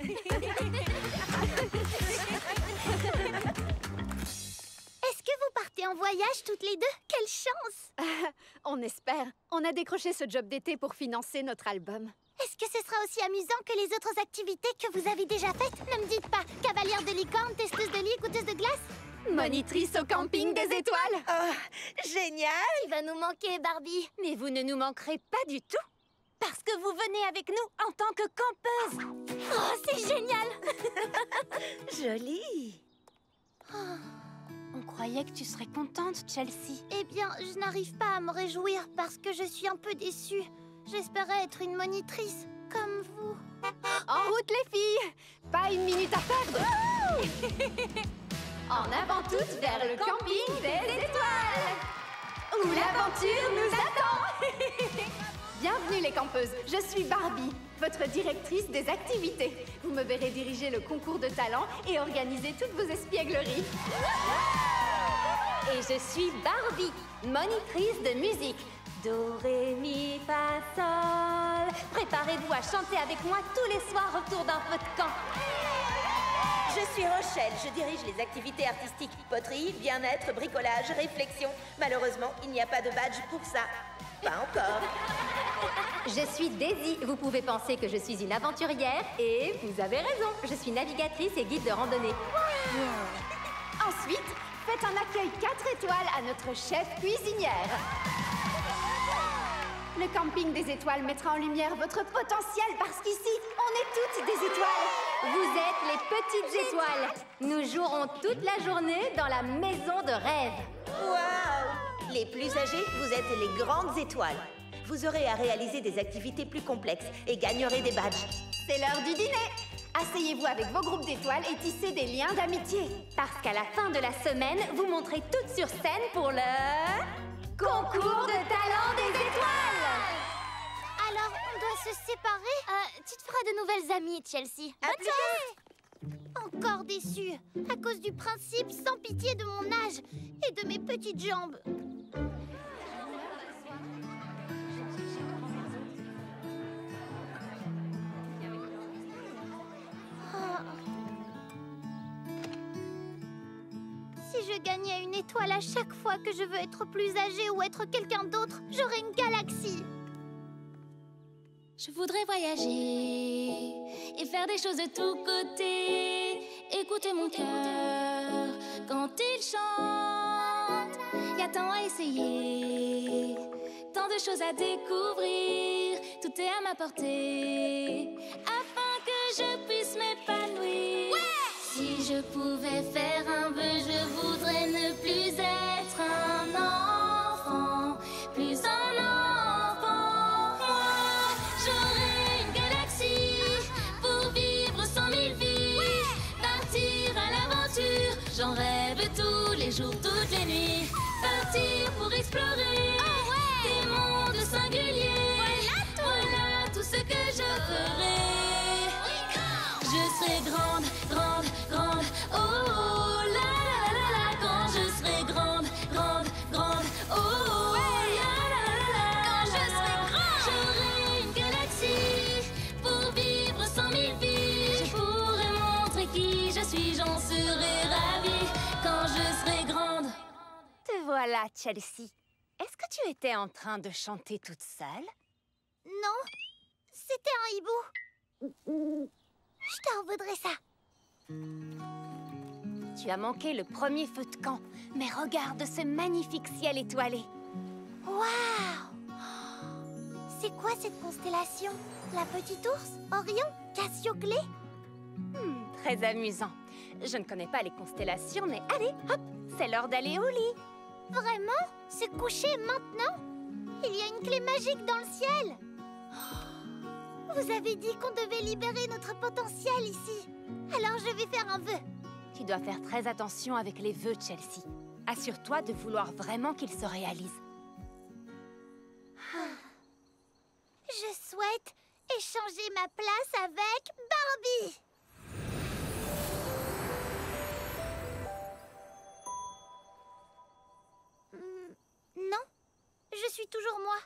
Est-ce que vous partez en voyage toutes les deux? Quelle chance! On espère. On a décroché ce job d'été pour financer notre album. Est-ce que ce sera aussi amusant que les autres activités que vous avez déjà faites? Ne me dites pas cavalière de licorne, testeuse de lit, goûteuse de glace? Monitrice au camping des étoiles! Oh, génial! Tu vas nous manquer, Barbie. Mais vous ne nous manquerez pas du tout, parce que vous venez avec nous en tant que campeuse! Oh, c'est génial! Joli! On croyait que tu serais contente, Chelsea. Eh bien, je n'arrive pas à me réjouir parce que je suis un peu déçue. J'espérais être une monitrice comme vous. En route, les filles! Pas une minute à perdre! En avant toutes vers le camping des étoiles! Où l'aventure nous attend! Bienvenue les campeuses, je suis Barbie, votre directrice des activités. Vous me verrez diriger le concours de talent et organiser toutes vos espiègleries. Et je suis Barbie, monitrice de musique. Do, ré, mi, fa, sol. Préparez-vous à chanter avec moi tous les soirs autour d'un feu de camp. Je suis Rochelle, je dirige les activités artistiques. Poterie, bien-être, bricolage, réflexion. Malheureusement, il n'y a pas de badge pour ça. Pas encore. Je suis Daisy. Vous pouvez penser que je suis une aventurière et vous avez raison. Je suis navigatrice et guide de randonnée. Ensuite, faites un accueil 4 étoiles à notre chef cuisinière. Le camping des étoiles mettra en lumière votre potentiel parce qu'ici, on est toutes des étoiles. Vous êtes les petites étoiles. Nous jouerons toute la journée dans la maison de rêve. Waouh! Les plus âgés, vous êtes les grandes étoiles. Vous aurez à réaliser des activités plus complexes et gagnerez des badges. C'est l'heure du dîner. Asseyez-vous avec vos groupes d'étoiles et tissez des liens d'amitié. Parce qu'à la fin de la semaine, vous monterez toutes sur scène pour le... concours de talent des étoiles! Alors, on doit se séparer? Tu te feras de nouvelles amies, Chelsea. À plus tard. Encore déçue, à cause du principe sans pitié de mon âge et de mes petites jambes. Si je gagnais une étoile à chaque fois que je veux être plus âgée ou être quelqu'un d'autre, j'aurais une galaxie. Je voudrais voyager et faire des choses de tous côtés. Écouter mon cœur quand il chante. Y a tant à essayer, tant de choses à découvrir. Tout est à ma portée, afin que je puisse m'épanouir. Si je pouvais faire un vœu, je voudrais ne plus être un enfant, plus un enfant. Moi, j'aurais une galaxie pour vivre 100 000 vies. Partir à l'aventure, j'en rêve tous les jours, toutes les nuits. Partir pour explorer des mondes singuliers. Voilà tout ce que je ferai. Je serai grande, grande, grande. Oh, oh, la la la la. Quand je serai grande, grande, grande. Oh, oh, la la la la. Quand je serai grande, j'aurai une galaxie pour vivre 100 000 vies. Je pourrai montrer qui je suis, j'en serai ravie. Quand je serai grande. Te voilà, Chelsea. Est-ce que tu étais en train de chanter toute seule? Non, c'était un hibou. Je t'en voudrais ça. Tu as manqué le premier feu de camp, mais regarde ce magnifique ciel étoilé. Waouh! C'est quoi cette constellation? La petite ours? Orion? Cassiopée? Très amusant. Je ne connais pas les constellations, mais allez, hop, c'est l'heure d'aller au lit. Vraiment? Se coucher maintenant? Il y a une clé magique dans le ciel. Vous avez dit qu'on devait libérer notre potentiel ici. Alors je vais faire un vœu. Tu dois faire très attention avec les vœux, Chelsea. Assure-toi de vouloir vraiment qu'ils se réalisent. Je souhaite échanger ma place avec Barbie. Non, je suis toujours moi.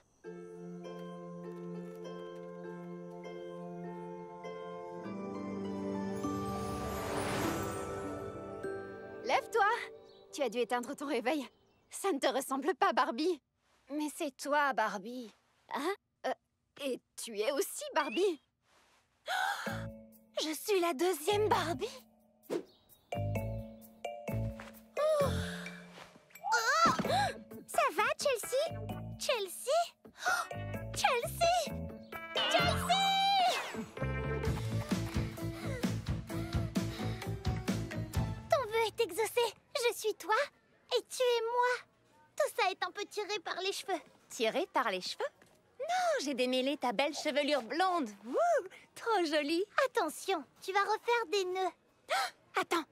Tu as dû éteindre ton réveil. Ça ne te ressemble pas, Barbie. Mais c'est toi, Barbie. Hein? Et tu es aussi Barbie. Je suis la deuxième Barbie. Ça va, Chelsea? Chelsea? Oh, Chelsea! Chelsea! Ton vœu est exaucé. Je suis toi et tu es moi. Tout ça est un peu tiré par les cheveux. Tirée par les cheveux? Non, j'ai démêlé ta belle chevelure blonde. Wouh, trop jolie. Attention, tu vas refaire des nœuds. Attends,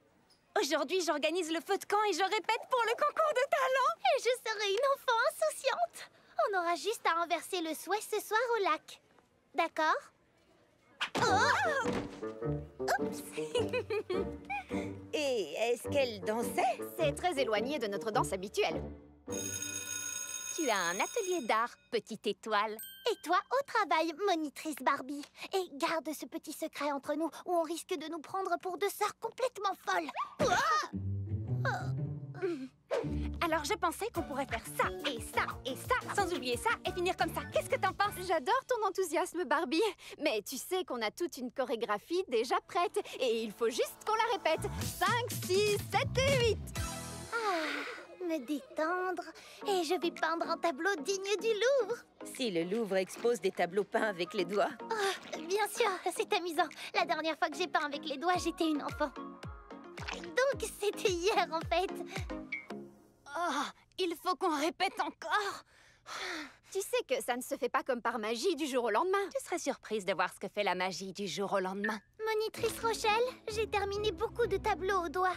aujourd'hui j'organise le feu de camp et je répète pour le concours de talent. Et je serai une enfant insouciante. On aura juste à inverser le souhait ce soir au lac. D'accord? Oups. Et est-ce qu'elle dansait? C'est très éloigné de notre danse habituelle. Tu as un atelier d'art, petite étoile. Et toi, au travail, monitrice Barbie. Et garde ce petit secret entre nous, où on risque de nous prendre pour deux sœurs complètement folles. Alors je pensais qu'on pourrait faire ça, et ça, et ça, sans oublier ça, et finir comme ça. Qu'est-ce que t'en penses? J'adore ton enthousiasme, Barbie. Mais tu sais qu'on a toute une chorégraphie déjà prête. Et il faut juste qu'on la répète. 5, 6, 7 et 8. Me détendre, et je vais peindre un tableau digne du Louvre. Si le Louvre expose des tableaux peints avec les doigts. Oh, bien sûr, c'est amusant. La dernière fois que j'ai peint avec les doigts, j'étais une enfant. Donc, c'était hier, en fait. Oh, il faut qu'on répète encore. Tu sais que ça ne se fait pas comme par magie du jour au lendemain. Tu serais surprise de voir ce que fait la magie du jour au lendemain. Monitrice Rochelle, j'ai terminé beaucoup de tableaux au doigt.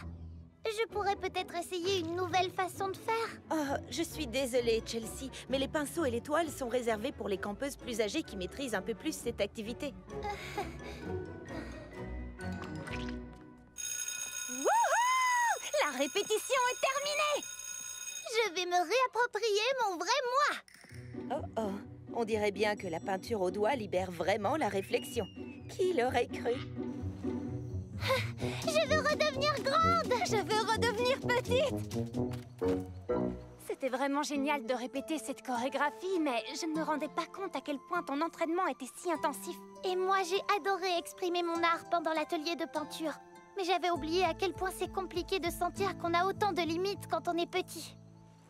Je pourrais peut-être essayer une nouvelle façon de faire. Oh, je suis désolée, Chelsea, mais les pinceaux et les toiles sont réservés pour les campeuses plus âgées qui maîtrisent un peu plus cette activité. Wouhou! La répétition est terminée! Je vais me réapproprier mon vrai moi. Oh oh, on dirait bien que la peinture au doigt libère vraiment la réflexion. Qui l'aurait cru? Je veux redevenir grande. Je veux redevenir petite! C'était vraiment génial de répéter cette chorégraphie, mais je ne me rendais pas compte à quel point ton entraînement était si intensif. Et moi, j'ai adoré exprimer mon art pendant l'atelier de peinture. Mais j'avais oublié à quel point c'est compliqué de sentir qu'on a autant de limites quand on est petit.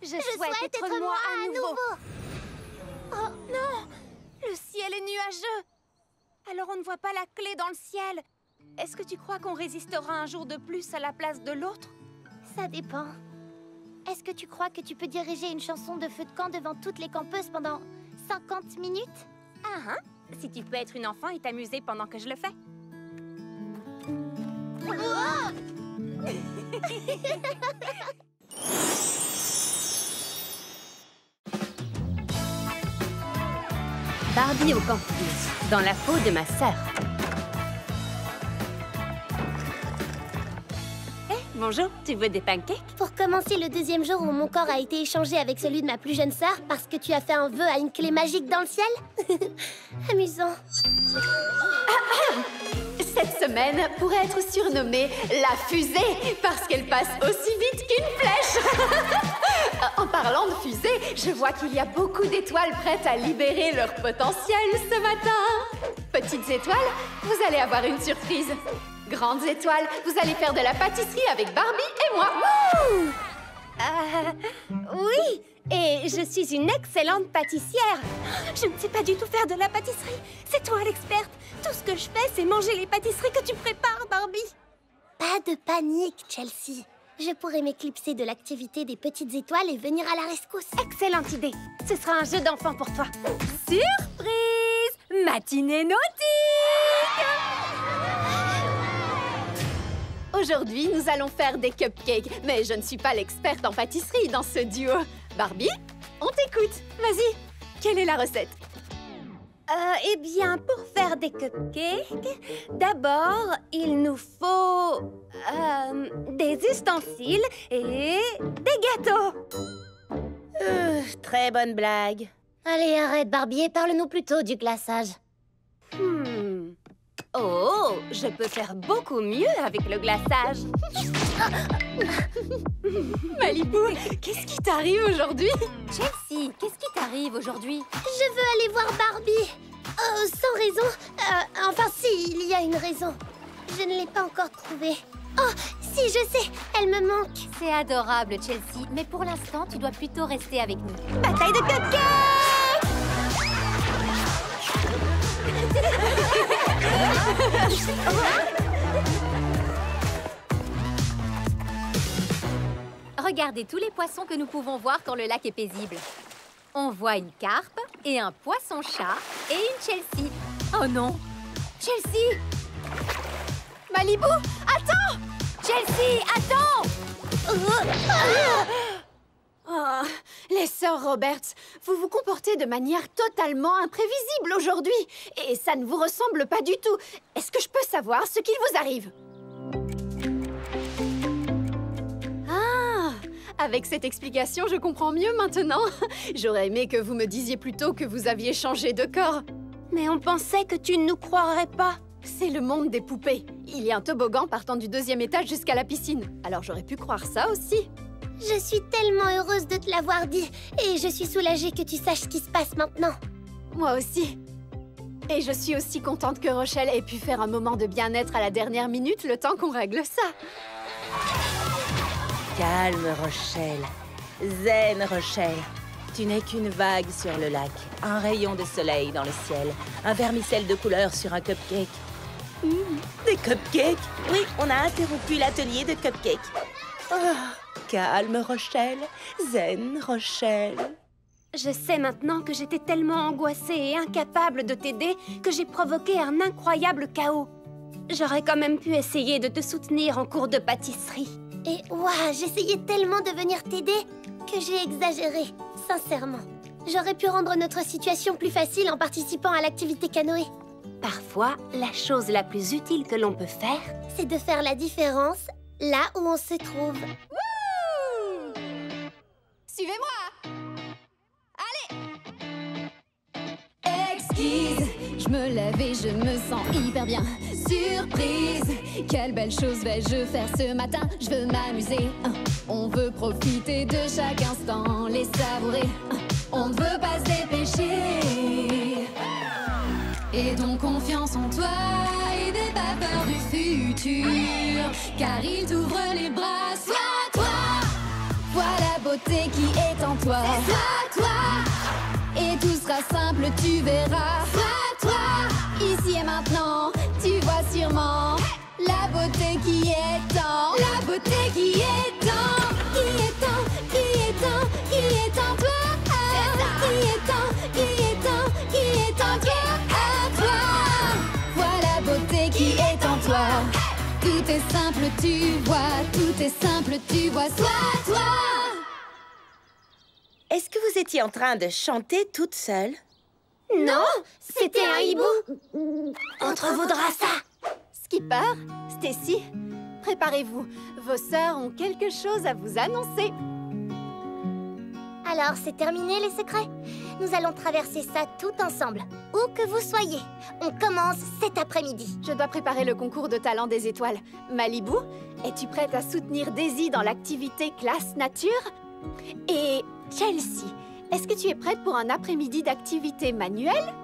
Je souhaite être moi à nouveau. Oh Non! Le ciel est nuageux! Alors on ne voit pas la clé dans le ciel. Est-ce que tu crois qu'on résistera un jour de plus à la place de l'autre? ça dépend. Est-ce que tu crois que tu peux diriger une chanson de feu de camp devant toutes les campeuses pendant 50 minutes? Ah, si tu peux être une enfant et t'amuser pendant que je le fais. Barbie au campus, dans la peau de ma sœur. Bonjour, tu veux des pancakes? Pour commencer le deuxième jour où mon corps a été échangé avec celui de ma plus jeune sœur parce que tu as fait un vœu à une clé magique dans le ciel? Amusant. Cette semaine pourrait être surnommée la fusée parce qu'elle passe aussi vite qu'une flèche. En parlant de fusée, je vois qu'il y a beaucoup d'étoiles prêtes à libérer leur potentiel ce matin. Petites étoiles, vous allez avoir une surprise. Grandes étoiles, vous allez faire de la pâtisserie avec Barbie et moi. Oui, et je suis une excellente pâtissière. Je ne sais pas du tout faire de la pâtisserie. C'est toi l'experte. Tout ce que je fais, c'est manger les pâtisseries que tu prépares, Barbie. Pas de panique, Chelsea. Je pourrais m'éclipser de l'activité des petites étoiles et venir à la rescousse. Excellente idée. Ce sera un jeu d'enfant pour toi. Surprise! Matinée nautique! Aujourd'hui, nous allons faire des cupcakes, mais je ne suis pas l'experte en pâtisserie dans ce duo. Barbie, on t'écoute. Vas-y, quelle est la recette? Eh bien, pour faire des cupcakes, d'abord, il nous faut des ustensiles et des gâteaux. Très bonne blague. Allez, arrête, Barbie, et parle-nous plutôt du glaçage. Oh, Je peux faire beaucoup mieux avec le glaçage. Malibu, qu'est-ce qui t'arrive aujourd'hui? Chelsea, qu'est-ce qui t'arrive aujourd'hui? Je veux aller voir Barbie. Sans raison. Enfin, si, il y a une raison. Je ne l'ai pas encore trouvée. Oh, si, je sais, elle me manque. C'est adorable, Chelsea, mais pour l'instant, tu dois plutôt rester avec nous. Bataille de cupcakes! Regardez tous les poissons que nous pouvons voir quand le lac est paisible. On voit une carpe et un poisson-chat et une Chelsea. Oh non! Chelsea! Malibu, attends! Chelsea, attends! Oh, les sœurs Roberts, vous vous comportez de manière totalement imprévisible aujourd'hui. Et ça ne vous ressemble pas du tout. Est-ce que je peux savoir ce qu'il vous arrive? Ah, avec cette explication, je comprends mieux maintenant. J'aurais aimé que vous me disiez plutôt que vous aviez changé de corps. Mais on pensait que tu ne nous croirais pas. C'est le monde des poupées. Il y a un toboggan partant du 2e étage jusqu'à la piscine. Alors j'aurais pu croire ça aussi. Je suis tellement heureuse de te l'avoir dit. Et je suis soulagée que tu saches ce qui se passe maintenant. Moi aussi. Et je suis aussi contente que Rochelle ait pu faire un moment de bien-être à la dernière minute, le temps qu'on règle ça. Calme, Rochelle. Zen, Rochelle. Tu n'es qu'une vague sur le lac, un rayon de soleil dans le ciel, un vermicelle de couleur sur un cupcake. Des cupcakes? Oui, on a interrompu l'atelier de cupcakes. Oh, calme, Rochelle. Zen, Rochelle. Je sais maintenant que j'étais tellement angoissée et incapable de t'aider que j'ai provoqué un incroyable chaos. J'aurais quand même pu essayer de te soutenir en cours de pâtisserie. Et ouah, j'essayais tellement de venir t'aider que j'ai exagéré, sincèrement. J'aurais pu rendre notre situation plus facile en participant à l'activité canoë. Parfois, la chose la plus utile que l'on peut faire, c'est de faire la différence là où on se trouve. Wouh! Suivez-moi! Exquise, je me lève et je me sens hyper bien. Surprise, quelle belle chose vais-je faire ce matin? Je veux m'amuser, on veut profiter de chaque instant, les savourer. On ne veut pas se dépêcher. Et donc confiance en toi et n'aie pas peur du futur, car il t'ouvre les bras. Sois toi, vois la beauté qui est en toi. Sois toi, et tout sera simple, tu verras. Sois toi, ici et maintenant, tu vois sûrement la beauté qui est en. La beauté qui est en. Qui est en, qui est en, qui est en toi. Qui est en, qui est en, qui est en toi. Vois la beauté qui est en toi. Tout est simple, tu vois. Tout est simple, tu vois. Sois toi. Est-ce que vous étiez en train de chanter toute seule? Non, c'était un hibou. on te revaudra ça. Skipper, Stacy, préparez-vous. Vos sœurs ont quelque chose à vous annoncer. Alors, c'est terminé les secrets? Nous allons traverser ça tout ensemble, où que vous soyez. On commence cet après-midi. Je dois préparer le concours de talent des étoiles. Malibu, es-tu prête à soutenir Daisy dans l'activité classe nature? Et Chelsea, est-ce que tu es prête pour un après-midi d'activité manuelle?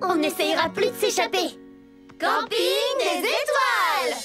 On n'essayera plus de s'échapper. Camping des étoiles!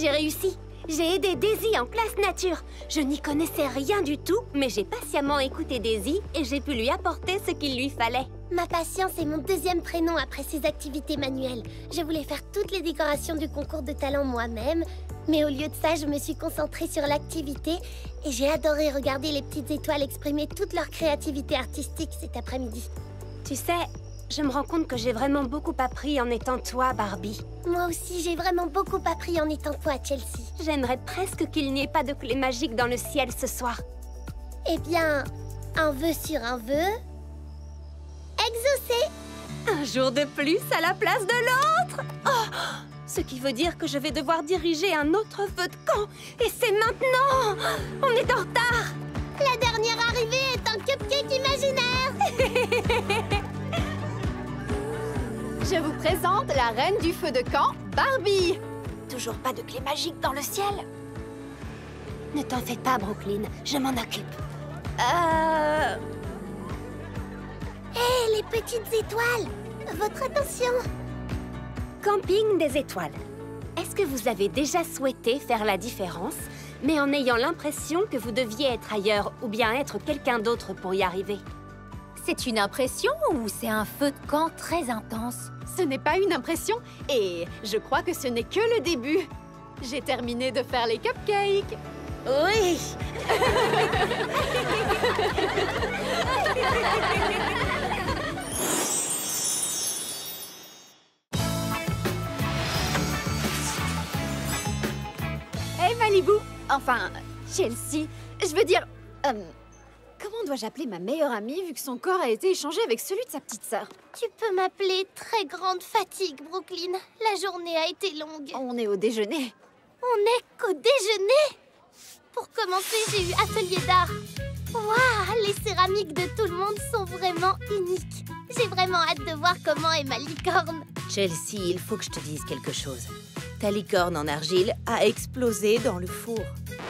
J'ai réussi. J'ai aidé Daisy en classe nature. Je n'y connaissais rien du tout, mais j'ai patiemment écouté Daisy et j'ai pu lui apporter ce qu'il lui fallait. Ma patience est mon deuxième prénom après ces activités manuelles. Je voulais faire toutes les décorations du concours de talent moi-même, mais au lieu de ça, je me suis concentrée sur l'activité et j'ai adoré regarder les petites étoiles exprimer toute leur créativité artistique cet après-midi. Tu sais, je me rends compte que j'ai vraiment beaucoup appris en étant toi, Barbie. Moi aussi, j'ai vraiment beaucoup appris en étant toi, Chelsea. J'aimerais presque qu'il n'y ait pas de clé magique dans le ciel ce soir. Eh bien, un vœu sur un vœu... exaucé! Un jour de plus à la place de l'autre. Oh, ce qui veut dire que je vais devoir diriger un autre feu de camp. Et c'est maintenant. On est en retard. La dernière arrivée est un cupcake imaginaire. Je vous présente la reine du feu de camp, Barbie. Toujours pas de clé magique dans le ciel? Ne t'en fais pas, Brooklyn. Je m'en occupe. Hé, les petites étoiles! Votre attention! Camping des étoiles. Est-ce que vous avez déjà souhaité faire la différence, mais en ayant l'impression que vous deviez être ailleurs ou bien être quelqu'un d'autre pour y arriver? C'est une impression ou c'est un feu de camp très intense? Ce n'est pas une impression et je crois que ce n'est que le début. J'ai terminé de faire les cupcakes. Oui! Hey Malibu! Enfin, Chelsea. Je veux dire... comment dois-je appeler ma meilleure amie vu que son corps a été échangé avec celui de sa petite sœur? Tu peux m'appeler très grande fatigue, Brooklyn. La journée a été longue. On est au déjeuner. On n'est qu'au déjeuner. Pour commencer, j'ai eu atelier d'art. Waouh, les céramiques de tout le monde sont vraiment uniques. J'ai vraiment hâte de voir comment est ma licorne. Chelsea, il faut que je te dise quelque chose. Ta licorne en argile a explosé dans le four.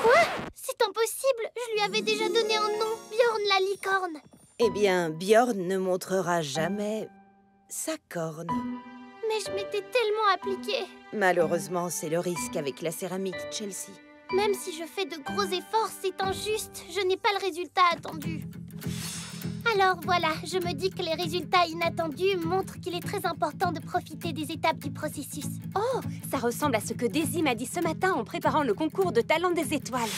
Quoi? C'est impossible. Je lui avais déjà donné un nom. Bjorn la licorne. Eh bien, Bjorn ne montrera jamais sa corne. Mais je m'étais tellement appliquée. Malheureusement, c'est le risque avec la céramique, Chelsea. Même si je fais de gros efforts, c'est injuste. Je n'ai pas le résultat attendu. Alors voilà, je me dis que les résultats inattendus montrent qu'il est très important de profiter des étapes du processus. Oh, ça ressemble à ce que Daisy m'a dit ce matin en préparant le concours de talent des étoiles.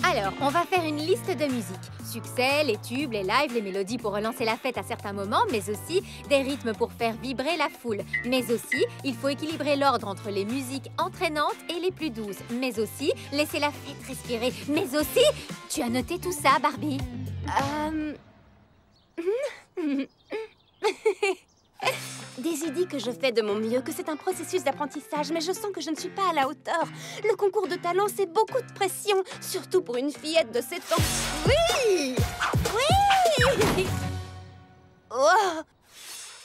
Alors, on va faire une liste de musique. Succès, les tubes, les lives, les mélodies pour relancer la fête à certains moments, mais aussi des rythmes pour faire vibrer la foule. Mais aussi, il faut équilibrer l'ordre entre les musiques entraînantes et les plus douces. Mais aussi, laisser la fête respirer. Mais aussi, tu as noté tout ça, Barbie? Daisy dit que je fais de mon mieux, que c'est un processus d'apprentissage, mais je sens que je ne suis pas à la hauteur. Le concours de talent, c'est beaucoup de pression, surtout pour une fillette de 7 ans. Oui! Oui! Oh!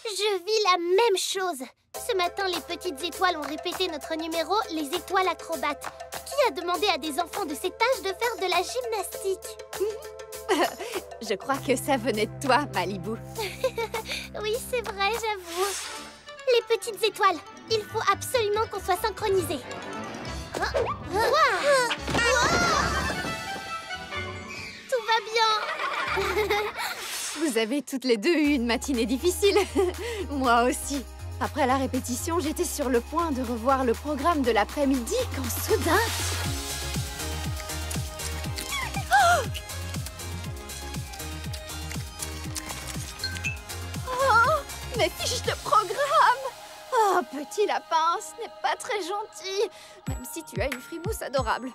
Je vis la même chose. Ce matin, les petites étoiles ont répété notre numéro, les étoiles acrobates. Qui a demandé à des enfants de cet âge de faire de la gymnastique? Je crois que ça venait de toi, Malibu. Oui, c'est vrai, j'avoue. Les petites étoiles, il faut absolument qu'on soit synchronisés. Tout va bien. Vous avez toutes les deux eu une matinée difficile. Moi aussi. Après la répétition, j'étais sur le point de revoir le programme de l'après-midi quand soudain... Mes fiches de programme! Oh, petit lapin, ce n'est pas très gentil, même si tu as une frimousse adorable.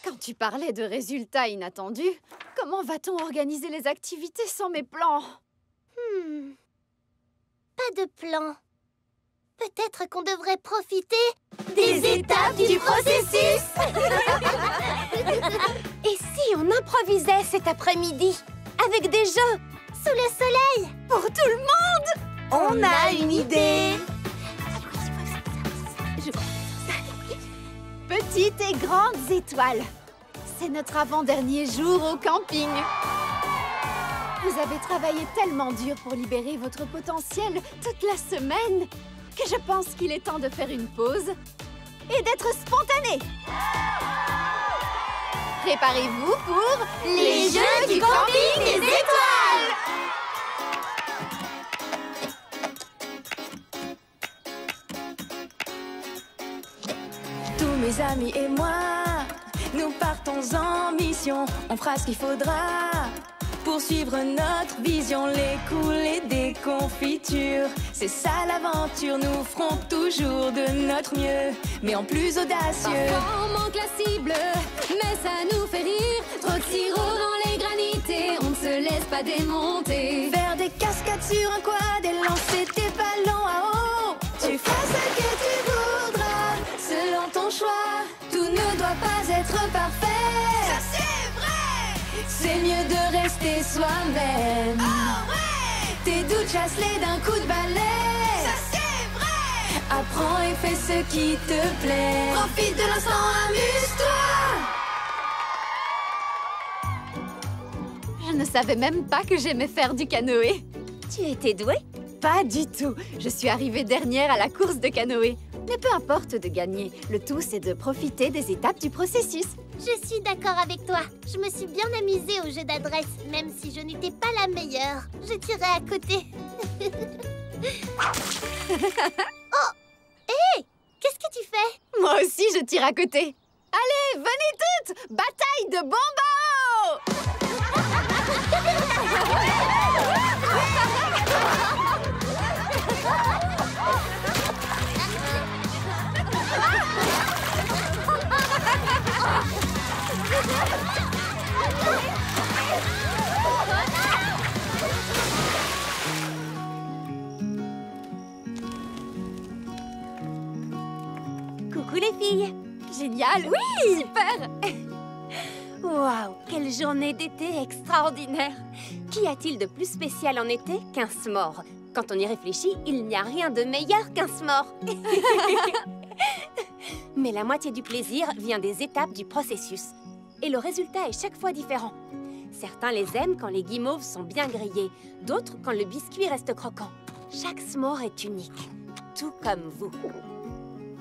Quand tu parlais de résultats inattendus, comment va-t-on organiser les activités sans mes plans? Pas de plan. Peut-être qu'on devrait profiter des étapes du processus. Et si on improvisait cet après-midi avec des jeux? Sous le soleil. Pour tout le monde! On a une idée! Petites et grandes étoiles, c'est notre avant-dernier jour au camping. Vous avez travaillé tellement dur pour libérer votre potentiel toute la semaine que je pense qu'il est temps de faire une pause et d'être spontané. Préparez-vous pour Les Jeux du camping des étoiles. Tous mes amis et moi, nous partons en mission. On fera ce qu'il faudra Poursuivre notre vision, les couler des confitures. C'est ça l'aventure, nous ferons toujours de notre mieux, mais en plus audacieux. Parfois on manque la cible, mais ça nous fait rire. Trop de sirop dans les granités, on ne se laisse pas démonter. Faire des cascades sur un quad et lancer tes ballons à eau. Tu feras ce que tu voudras, selon ton choix. Tout ne doit pas être parfait. Ça c'est vrai. C'est mieux de rester soi-même. Oh ouais. Tes doutes chasse-les d'un coup de balai. Ça c'est vrai. Apprends et fais ce qui te plaît. Profite de l'instant, amuse-toi. Je ne savais même pas que j'aimais faire du canoë. Tu étais douée? Pas du tout. Je suis arrivée dernière à la course de canoë. Mais peu importe de gagner, le tout c'est de profiter des étapes du processus. Je suis d'accord avec toi. Je me suis bien amusée au jeu d'adresse, même si je n'étais pas la meilleure. Je tirais à côté. Oh! Hé! Qu'est-ce que tu fais? Moi aussi je tire à côté. Allez, venez toutes! Bataille de Bombo! Coucou les filles! Génial! Oui! Super! Waouh! Quelle journée d'été extraordinaire! Qu'y a-t-il de plus spécial en été qu'un s'more? Quand on y réfléchit, il n'y a rien de meilleur qu'un s'more. Mais la moitié du plaisir vient des étapes du processus. Et le résultat est chaque fois différent. Certains les aiment quand les guimauves sont bien grillés, d'autres quand le biscuit reste croquant. Chaque s'more est unique, tout comme vous.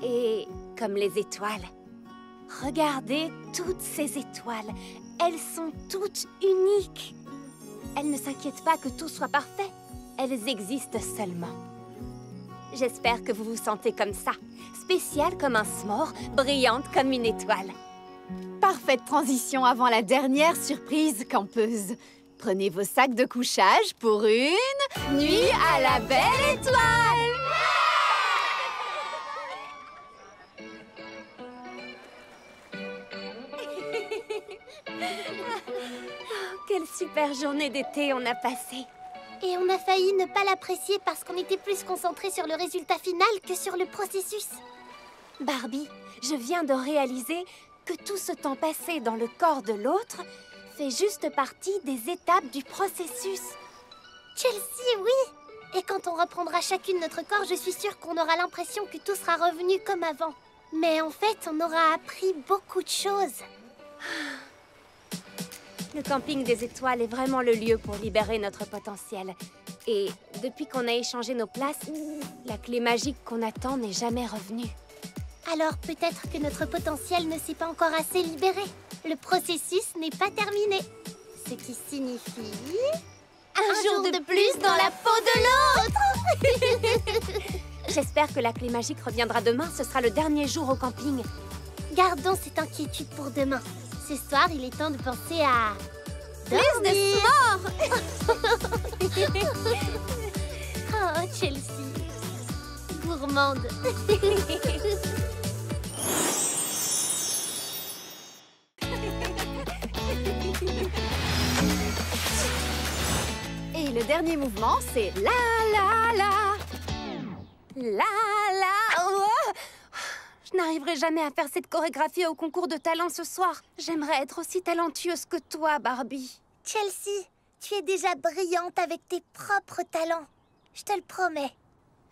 Et comme les étoiles. Regardez toutes ces étoiles. Elles sont toutes uniques. Elles ne s'inquiètent pas que tout soit parfait. Elles existent seulement. J'espère que vous vous sentez comme ça. Spéciale comme un s'more, brillante comme une étoile. Parfaite transition avant la dernière surprise campeuse. Prenez vos sacs de couchage pour une nuit à la belle étoile! Quelle super journée d'été on a passée. Et on a failli ne pas l'apprécier parce qu'on était plus concentrés sur le résultat final que sur le processus. Barbie, je viens de réaliser que tout ce temps passé dans le corps de l'autre fait juste partie des étapes du processus. Chelsea, oui! Et quand on reprendra chacune notre corps, je suis sûre qu'on aura l'impression que tout sera revenu comme avant. Mais en fait, on aura appris beaucoup de choses. Le camping des étoiles est vraiment le lieu pour libérer notre potentiel. Et depuis qu'on a échangé nos places, la clé magique qu'on attend n'est jamais revenue. Alors peut-être que notre potentiel ne s'est pas encore assez libéré. Le processus n'est pas terminé. Ce qui signifie... Un jour de plus dans la peau de l'autre. J'espère que la clé magique reviendra demain. Ce sera le dernier jour au camping. Gardons cette inquiétude pour demain. Ce soir, il est temps de penser à... Plus de s'more. Oh, Chelsea. Gourmande. Et le dernier mouvement, c'est la la la. La la. Oh, je n'arriverai jamais à faire cette chorégraphie au concours de talent ce soir. J'aimerais être aussi talentueuse que toi, Barbie. Chelsea, tu es déjà brillante avec tes propres talents. Je te le promets.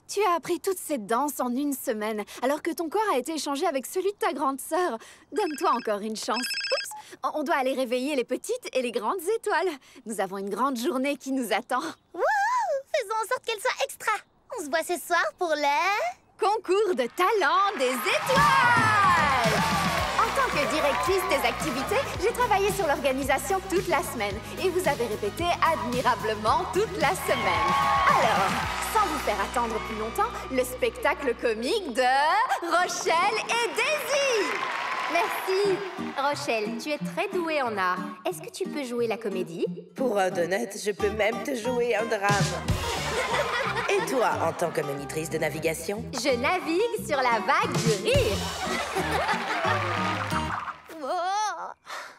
Tu as appris toute cette danse en une semaine, alors que ton corps a été échangé avec celui de ta grande sœur. Donne-toi encore une chance. Oups, on doit aller réveiller les petites et les grandes étoiles. Nous avons une grande journée qui nous attend. Wouhou! Faisons en sorte qu'elle soit extra. On se voit ce soir pour le... Concours de talent des étoiles! En tant que directrice des activités, j'ai travaillé sur l'organisation toute la semaine et vous avez répété admirablement toute la semaine. Alors, sans vous faire attendre plus longtemps, le spectacle comique de Rochelle et Daisy! Merci. Rochelle, tu es très douée en art. Est-ce que tu peux jouer la comédie? Pour un donut, je peux même te jouer un drame. Et toi, en tant que monitrice de navigation? Je navigue sur la vague du rire. Oh,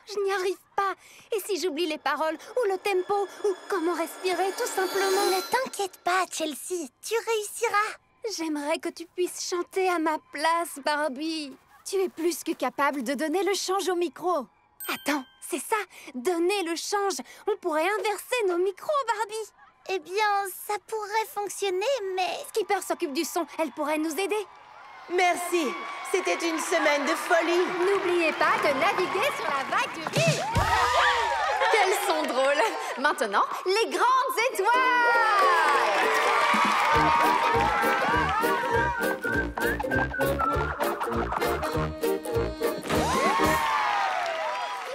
je n'y arrive pas. Et si j'oublie les paroles, ou le tempo, ou comment respirer, tout simplement? Ne t'inquiète pas, Chelsea, tu réussiras. J'aimerais que tu puisses chanter à ma place, Barbie. Tu es plus que capable de donner le change au micro. Attends, c'est ça, donner le change. On pourrait inverser nos micros, Barbie. Eh bien, ça pourrait fonctionner, mais... Skipper s'occupe du son, elle pourrait nous aider. Merci, c'était une semaine de folie. N'oubliez pas de naviguer sur la vague du rire. Quels sont drôles. Maintenant, les grandes étoiles.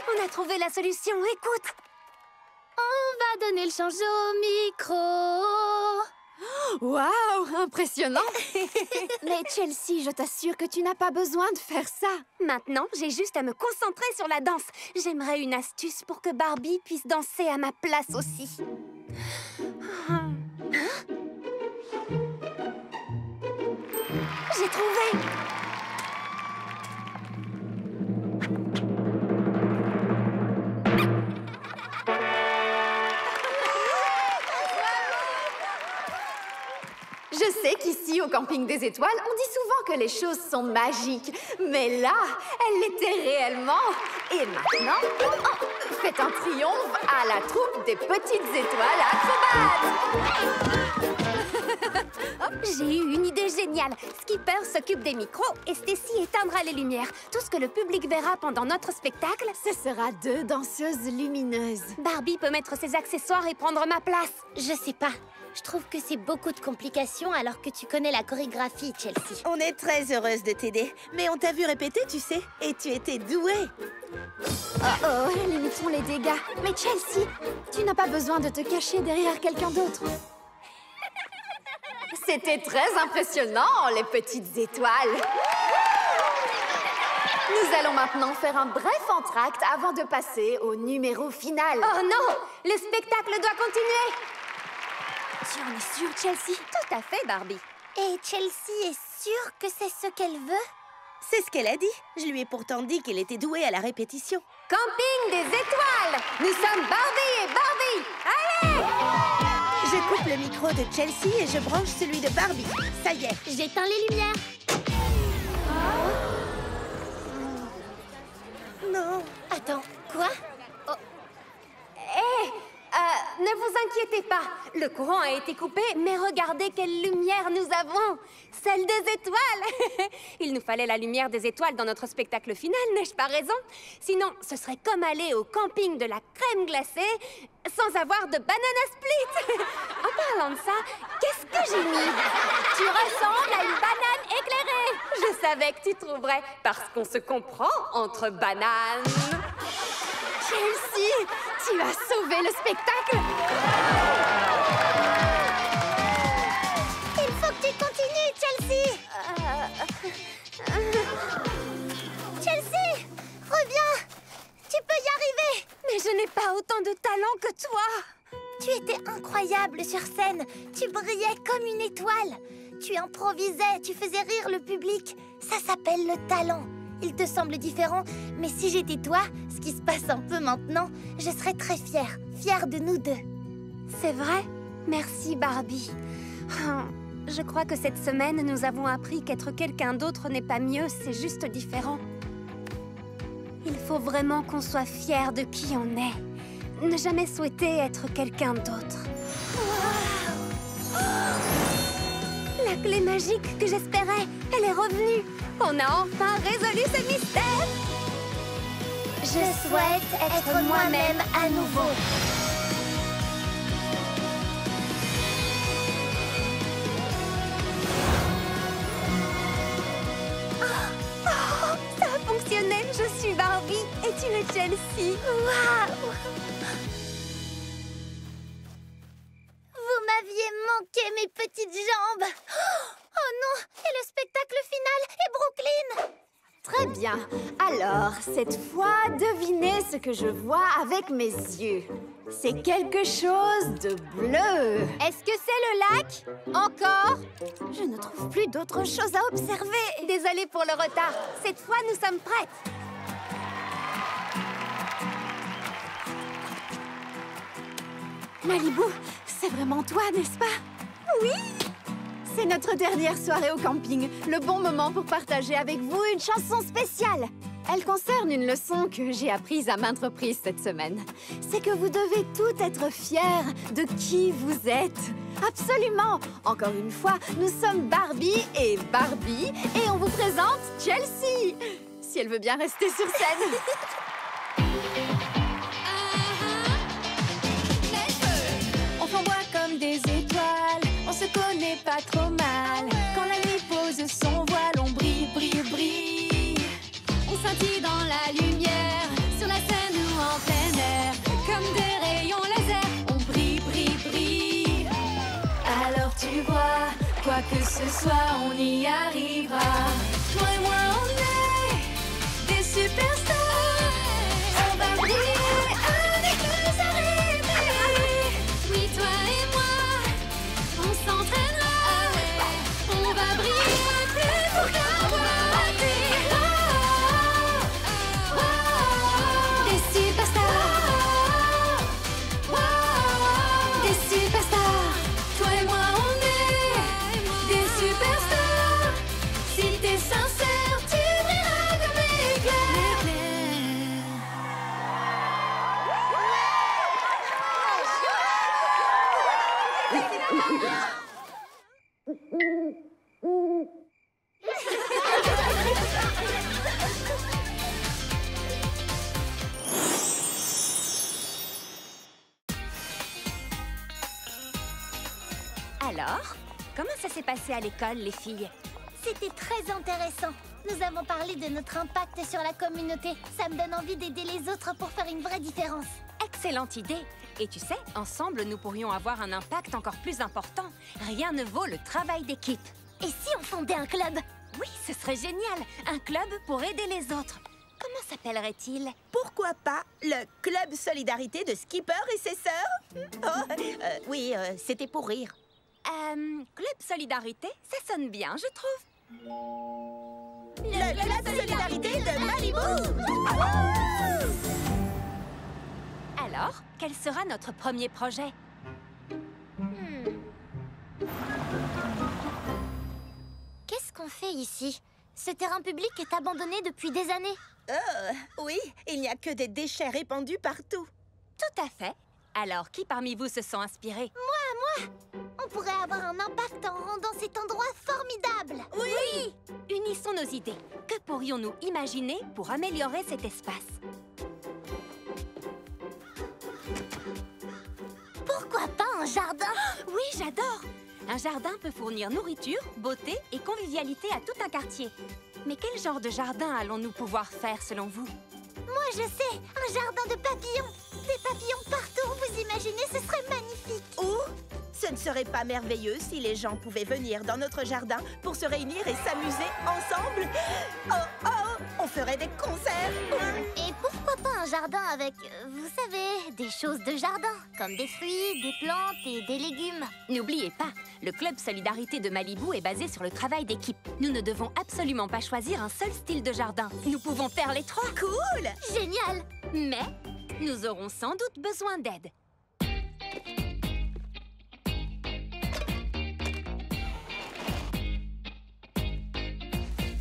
On a trouvé la solution, écoute. On va donner le change au micro. Waouh, impressionnant. Mais Chelsea, je t'assure que tu n'as pas besoin de faire ça. Maintenant, j'ai juste à me concentrer sur la danse. J'aimerais une astuce pour que Barbie puisse danser à ma place aussi. J'ai trouvé! Je sais qu'ici, au camping des étoiles, on dit souvent que les choses sont magiques. Mais là, elles l'étaient réellement. Et maintenant, faites un triomphe à la troupe des petites étoiles acrobates. J'ai eu une idée géniale. Skipper s'occupe des micros et Stacy éteindra les lumières. Tout ce que le public verra pendant notre spectacle, Ce sera 2 danseuses lumineuses. Barbie peut mettre ses accessoires et prendre ma place. Je sais pas. Je trouve que c'est beaucoup de complications alors que tu connais la chorégraphie, Chelsea. On est très heureuse de t'aider, mais on t'a vu répéter, tu sais, et tu étais douée. Oh, limitons les dégâts. Mais Chelsea, tu n'as pas besoin de te cacher derrière quelqu'un d'autre. C'était très impressionnant, les petites étoiles. Nous allons maintenant faire un bref entracte avant de passer au numéro final. Oh non! Le spectacle doit continuer! Tu en es sûre, Chelsea? Tout à fait, Barbie. Et Chelsea est sûre que c'est ce qu'elle veut? C'est ce qu'elle a dit. Je lui ai pourtant dit qu'elle était douée à la répétition. Camping des étoiles! Nous sommes Barbie et Barbie! Allez! Je coupe le micro de Chelsea et je branche celui de Barbie. Ça y est. J'éteins les lumières. Non. Attends, quoi? Ne vous inquiétez pas, le courant a été coupé, mais regardez quelle lumière nous avons! Celle des étoiles! Il nous fallait la lumière des étoiles dans notre spectacle final, n'ai-je pas raison? Sinon, ce serait comme aller au camping de la crème glacée sans avoir de banana split! En parlant de ça, qu'est-ce que j'ai mis? Tu ressembles à une banane éclairée! Je savais que tu trouverais, parce qu'on se comprend entre bananes! Chelsea, tu as sauvé le spectacle. Il faut que tu continues, Chelsea. Chelsea, reviens. Tu peux y arriver. Mais je n'ai pas autant de talent que toi. Tu étais incroyable sur scène. Tu brillais comme une étoile. Tu improvisais, tu faisais rire le public. Ça s'appelle le talent. Il te semble différent, mais si j'étais toi, ce qui se passe un peu maintenant, je serais très fière. Fière de nous deux. C'est vrai? Merci, Barbie. Je crois que cette semaine, nous avons appris qu'être quelqu'un d'autre n'est pas mieux, c'est juste différent. Il faut vraiment qu'on soit fiers de qui on est. Ne jamais souhaiter être quelqu'un d'autre. La clé magique que j'espérais, elle est revenue. On a enfin résolu ce mystère. Je souhaite être moi-même à nouveau. Ça a fonctionné. Je suis Barbie et tu es Chelsea. Waouh! Vous m'aviez manqué, mes petites jambes. Oh non! Et le spectacle final et Brooklyn! Très bien. Alors, cette fois, devinez ce que je vois avec mes yeux. C'est quelque chose de bleu. Est-ce que c'est le lac? Encore? Je ne trouve plus d'autre chose à observer. Désolée pour le retard. Cette fois, nous sommes prêtes. Malibu, c'est vraiment toi, n'est-ce pas? Oui! C'est notre dernière soirée au camping. Le bon moment pour partager avec vous une chanson spéciale. Elle concerne une leçon que j'ai apprise à maintes reprises cette semaine. C'est que vous devez tout être fiers de qui vous êtes. Absolument! Encore une fois, nous sommes Barbie et on vous présente Chelsea. Si elle veut bien rester sur scène. On flamboie comme des étoiles, on se connaît pas trop mal. Quand la nuit pose son voile, on brille, brille, brille. On scintille dans la lumière, sur la scène ou en plein air. Comme des rayons laser, on brille, brille, brille. Alors tu vois, quoi que ce soit, on y arrivera. Toi et moi, on est des superstars. On va briller avec les arrêtés. Oui, toi et moi, on s'entraînera. On va briller plus pour qu'avoir des superstars. Des superstars. Toi et moi, on est des superstars. Si t'es sincère, tu brilleras comme l'éclair. Alors, comment ça s'est passé à l'école, les filles? C'était très intéressant. Nous avons parlé de notre impact sur la communauté. Ça me donne envie d'aider les autres pour faire une vraie différence. Excellente idée. Et tu sais, ensemble, nous pourrions avoir un impact encore plus important. Rien ne vaut le travail d'équipe. Et si on fondait un club? Oui, ce serait génial. Un club pour aider les autres. Comment s'appellerait-il? Pourquoi pas le Club Solidarité de Skipper et ses sœurs? Oui, c'était pour rire. Club Solidarité, ça sonne bien, je trouve. Le Club Solidarité de Malibu! Alors, quel sera notre premier projet? Qu'est-ce qu'on fait ici? Ce terrain public est abandonné depuis des années. Oui, il n'y a que des déchets répandus partout. Tout à fait. Alors, qui parmi vous se sent inspiré? Moi! On pourrait avoir un impact en rendant cet endroit formidable. Oui! Unissons nos idées. Que pourrions-nous imaginer pour améliorer cet espace? Pourquoi pas un jardin? Oui, j'adore! Un jardin peut fournir nourriture, beauté et convivialité à tout un quartier. Mais quel genre de jardin allons-nous pouvoir faire selon vous? Moi, je sais! Un jardin de papillons! Des papillons partout, vous imaginez? Ce serait magnifique! Ou ce ne serait pas merveilleux si les gens pouvaient venir dans notre jardin pour se réunir et s'amuser ensemble? On ferait des concerts! Et pourquoi pas un jardin avec, vous savez, des choses de jardin, comme des fruits, des plantes et des légumes. N'oubliez pas, le Club Solidarité de Malibu est basé sur le travail d'équipe. Nous ne devons absolument pas choisir un seul style de jardin. Nous pouvons faire les trois. Cool! Génial! Mais nous aurons sans doute besoin d'aide.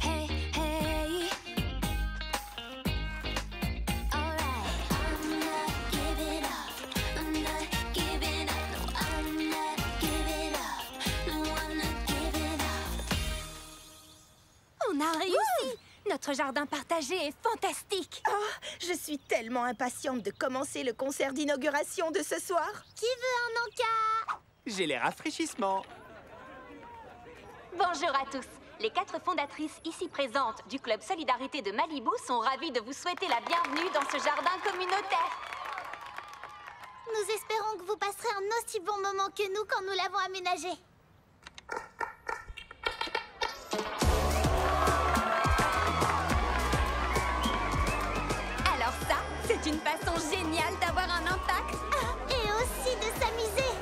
Hey, hey. Alright. I'm not giving up. I'm not giving up. No, I'm not giving up. No, I'm not giving up. On a réussi! Notre jardin partagé est fantastique! Oh, je suis tellement impatiente de commencer le concert d'inauguration de ce soir. Qui veut un encas? J'ai les rafraîchissements. Bonjour à tous! Les 4 fondatrices ici présentes du Club Solidarité de Malibu sont ravies de vous souhaiter la bienvenue dans ce jardin communautaire. Nous espérons que vous passerez un aussi bon moment que nous quand nous l'avons aménagé. une façon géniale d'avoir un impact. Et aussi de s'amuser.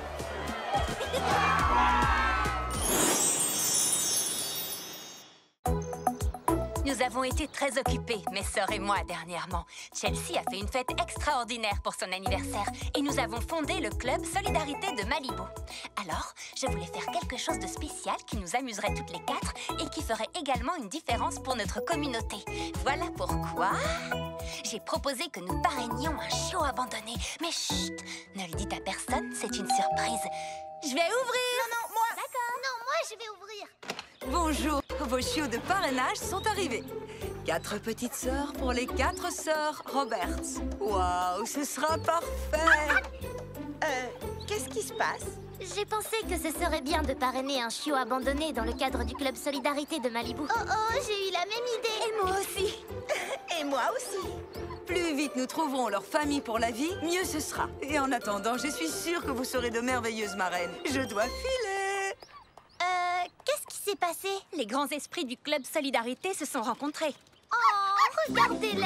Nous avons été très occupés, mes sœurs et moi, dernièrement. Chelsea a fait une fête extraordinaire pour son anniversaire et nous avons fondé le club Solidarité de Malibu. Alors, je voulais faire quelque chose de spécial qui nous amuserait toutes les quatre et qui ferait également une différence pour notre communauté. Voilà pourquoi j'ai proposé que nous parrainions un chiot abandonné. Mais chut, ne le dites à personne, c'est une surprise. Je vais ouvrir. Non, moi. D'accord. Non, moi, je vais ouvrir. Bonjour, vos chiots de parrainage sont arrivés. 4 petites sœurs pour les 4 sœurs Roberts. Waouh, ce sera parfait. Qu'est-ce qui se passe? J'ai pensé que ce serait bien de parrainer un chiot abandonné dans le cadre du club Solidarité de Malibu. Oh, j'ai eu la même idée. Et moi aussi. Et moi aussi. Plus vite nous trouverons leur famille pour la vie, mieux ce sera. Et en attendant, je suis sûre que vous serez de merveilleuses marraines. Je dois filer. Qu'est-ce qui s'est passé? Les grands esprits du club Solidarité se sont rencontrés. Oh, regardez-les.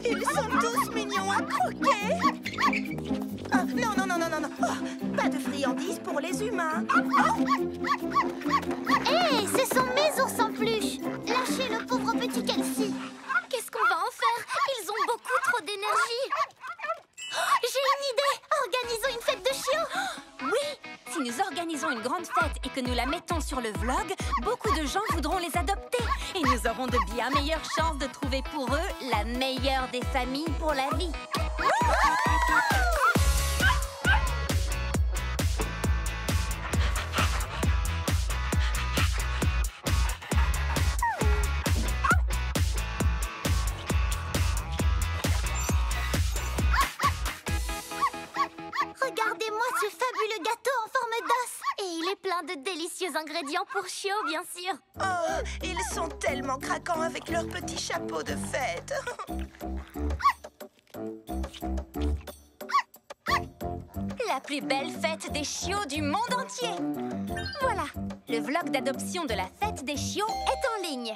Ils sont tous mignons à croquer. Ah, non, non, non, non, non, non. Oh, pas de friandises pour les humains. Hé, ce sont mes ours en peluche. Lâchez le pauvre petit Kelsey. Qu'est-ce qu'on va en faire? Ils ont beaucoup trop d'énergie. J'ai une idée. Organisons une fête de chiots. Oui, si nous organisons une grande fête et que nous la mettons sur le vlog, beaucoup de gens voudront les adopter. Et nous aurons de bien meilleures chances de trouver pour eux la meilleure des familles pour la vie. Regardez-moi ce fabuleux gâteau en forme d'os. Et il est plein de délicieux ingrédients pour chiots, bien sûr. Oh, ils sont tellement craquants avec leurs petits chapeaux de fête. La plus belle fête des chiots du monde entier. Voilà, le vlog d'adoption de la fête des chiots est en ligne.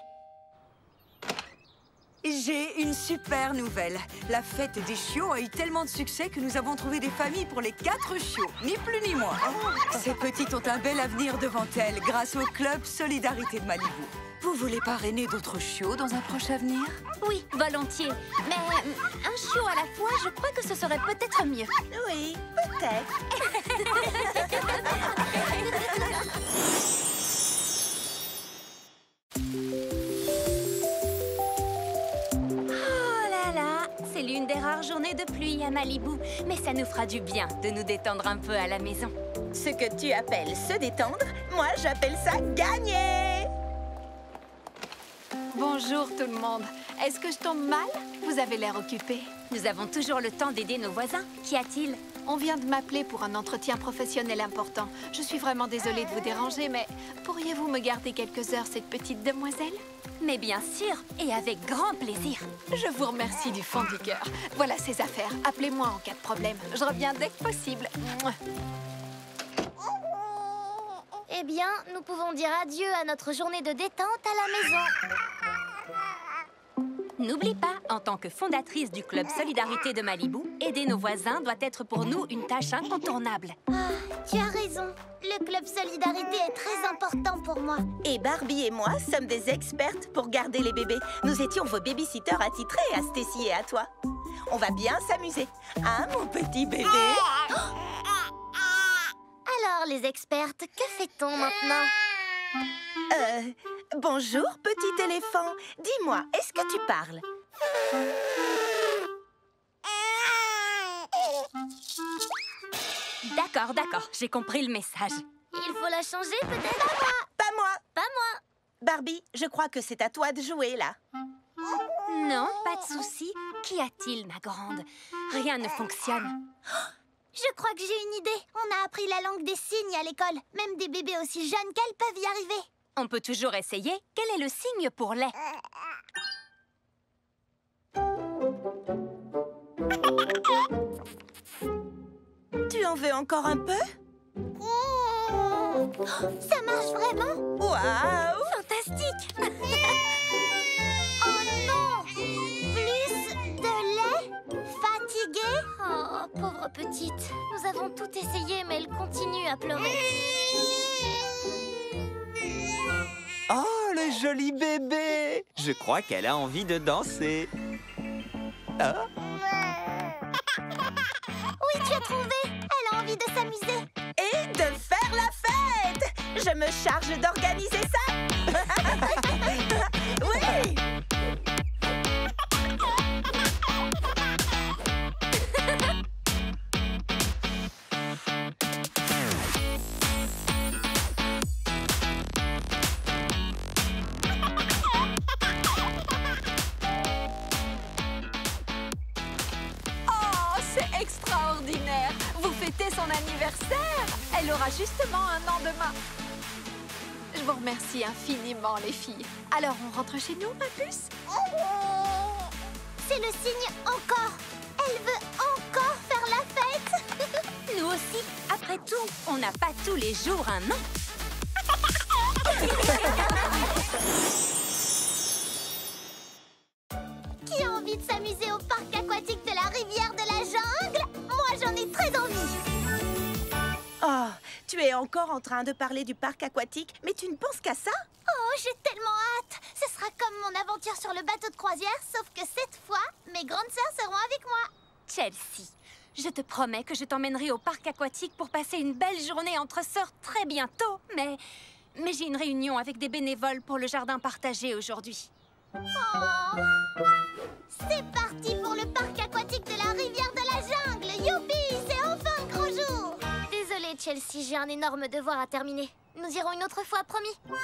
J'ai une super nouvelle. La fête des chiots a eu tellement de succès que nous avons trouvé des familles pour les 4 chiots, ni plus ni moins. Ces petites ont un bel avenir devant elles grâce au club Solidarité de Malibu. Vous voulez parrainer d'autres chiots dans un proche avenir? Oui, volontiers. Mais un chiot à la fois, je crois que ce serait peut-être mieux. Oui, peut-être. C'est l'une des rares journées de pluie à Malibu, mais ça nous fera du bien de nous détendre un peu à la maison. Ce que tu appelles se détendre, moi j'appelle ça gagner. Bonjour tout le monde. Est-ce que je tombe mal? Vous avez l'air occupé. Nous avons toujours le temps d'aider nos voisins. Qu'y a-t-il? On vient de m'appeler pour un entretien professionnel important. Je suis vraiment désolée de vous déranger, mais pourriez-vous me garder quelques heures, cette petite demoiselle? Mais bien sûr, et avec grand plaisir. Je vous remercie du fond du cœur. Voilà ces affaires. Appelez-moi en cas de problème. Je reviens dès que possible. Eh bien, nous pouvons dire adieu à notre journée de détente à la maison. N'oublie pas, en tant que fondatrice du club Solidarité de Malibu, aider nos voisins doit être pour nous une tâche incontournable. Ah, tu as raison. Le club Solidarité est très important pour moi. Et Barbie et moi sommes des expertes pour garder les bébés. Nous étions vos babysitters attitrés à Stacy et à toi. On va bien s'amuser. Hein, mon petit bébé? Alors, les expertes, que fait-on maintenant? Bonjour, petit éléphant. Dis-moi, est-ce que tu parles? D'accord, j'ai compris le message. Il faut la changer, peut-être? Pas moi. Pas moi. Barbie, je crois que c'est à toi de jouer, là. Non, pas de souci. Qu'y a-t-il, ma grande? Rien ne fonctionne. Je crois que j'ai une idée. On a appris la langue des signes à l'école. Même des bébés aussi jeunes qu'elles peuvent y arriver. On peut toujours essayer. Quel est le signe pour lait? Tu en veux encore un peu? Oh, ça marche vraiment? Waouh! Fantastique! Oh non! Plus de Pauvre petite. Nous avons tout essayé, mais elle continue à pleurer. Oh, le joli bébé! Je crois qu'elle a envie de danser. Ah. Oui, tu as trouvé. Elle a envie de s'amuser. Et de faire la fête! Je me charge d'organiser ça! Oui! C'est extraordinaire! Vous fêtez son anniversaire! Elle aura justement un an demain. Je vous remercie infiniment, les filles. Alors, on rentre chez nous, ma puce? C'est le signe encore. Elle veut encore faire la fête. Nous aussi. Après tout, on n'a pas tous les jours un an. Qui a envie de s'amuser au parc aquatique de la rivière de la jungle? Moi, j'en ai très envie. Oh, tu es encore en train de parler du parc aquatique, mais tu ne penses qu'à ça? Oh, j'ai tellement hâte. Ce sera comme mon aventure sur le bateau de croisière, sauf que cette fois, mes grandes sœurs seront avec moi. Chelsea, je te promets que je t'emmènerai au parc aquatique pour passer une belle journée entre sœurs très bientôt, mais j'ai une réunion avec des bénévoles pour le jardin partagé aujourd'hui. Oh. C'est parti pour le parc aquatique de la rivière de la jungle. Youpi, c'est enfin le grand jour. Désolée, Chelsea, j'ai un énorme devoir à terminer. Nous irons une autre fois, promis. Oh.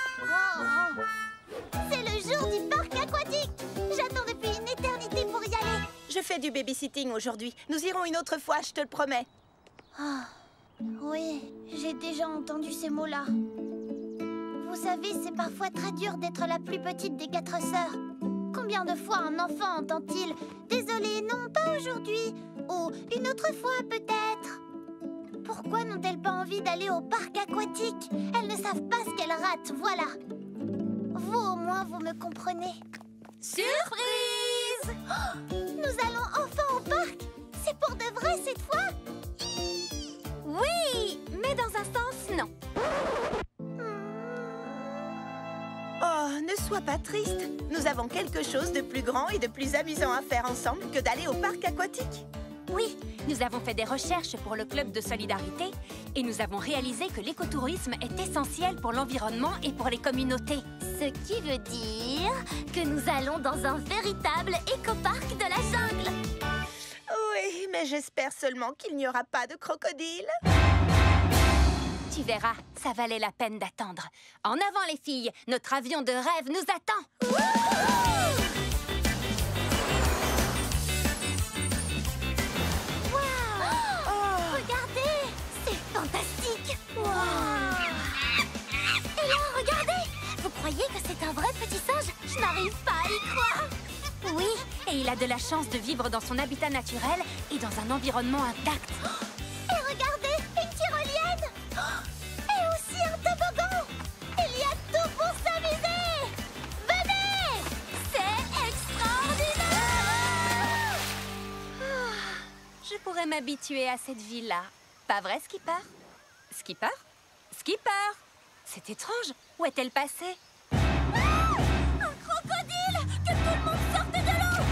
C'est le jour du parc aquatique. J'attends depuis une éternité pour y aller. Je fais du babysitting aujourd'hui. Nous irons une autre fois, je te le promets. Oh. Oui, j'ai déjà entendu ces mots-là. Vous savez, c'est parfois très dur d'être la plus petite des 4 sœurs. Combien de fois un enfant entend-il « Désolé, non, pas aujourd'hui » ou « Une autre fois, peut-être » Pourquoi n'ont-elles pas envie d'aller au parc aquatique? Elles ne savent pas ce qu'elles ratent, voilà. Vous, au moins, vous me comprenez. Surprise! Oh, nous allons enfin au parc. C'est pour de vrai cette fois? Oui, mais dans un sens, non. Oh, ne sois pas triste. Nous avons quelque chose de plus grand et de plus amusant à faire ensemble que d'aller au parc aquatique. Oui, nous avons fait des recherches pour le club de solidarité et nous avons réalisé que l'écotourisme est essentiel pour l'environnement et pour les communautés. Ce qui veut dire que nous allons dans un véritable écoparc de la jungle. Oui, mais j'espère seulement qu'il n'y aura pas de crocodile. Tu verras, ça valait la peine d'attendre. En avant les filles, notre avion de rêve nous attend. Regardez, c'est fantastique. Et là, regardez. Vous croyez que c'est un vrai petit singe? Je n'arrive pas à y croire. Oui, et il a de la chance de vivre dans son habitat naturel et dans un environnement intact. Et regardez, une tyrolienne. Et aussi un toboggan. Il y a tout pour s'amuser. Venez. C'est extraordinaire. Je pourrais m'habituer à cette vie-là. Pas vrai, Skipper? Skipper? Skipper! C'est étrange. Où est-elle passée? Un crocodile. Que tout le monde sorte de l'eau.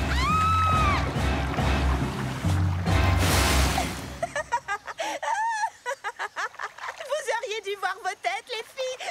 Vous auriez dû voir vos têtes, les filles.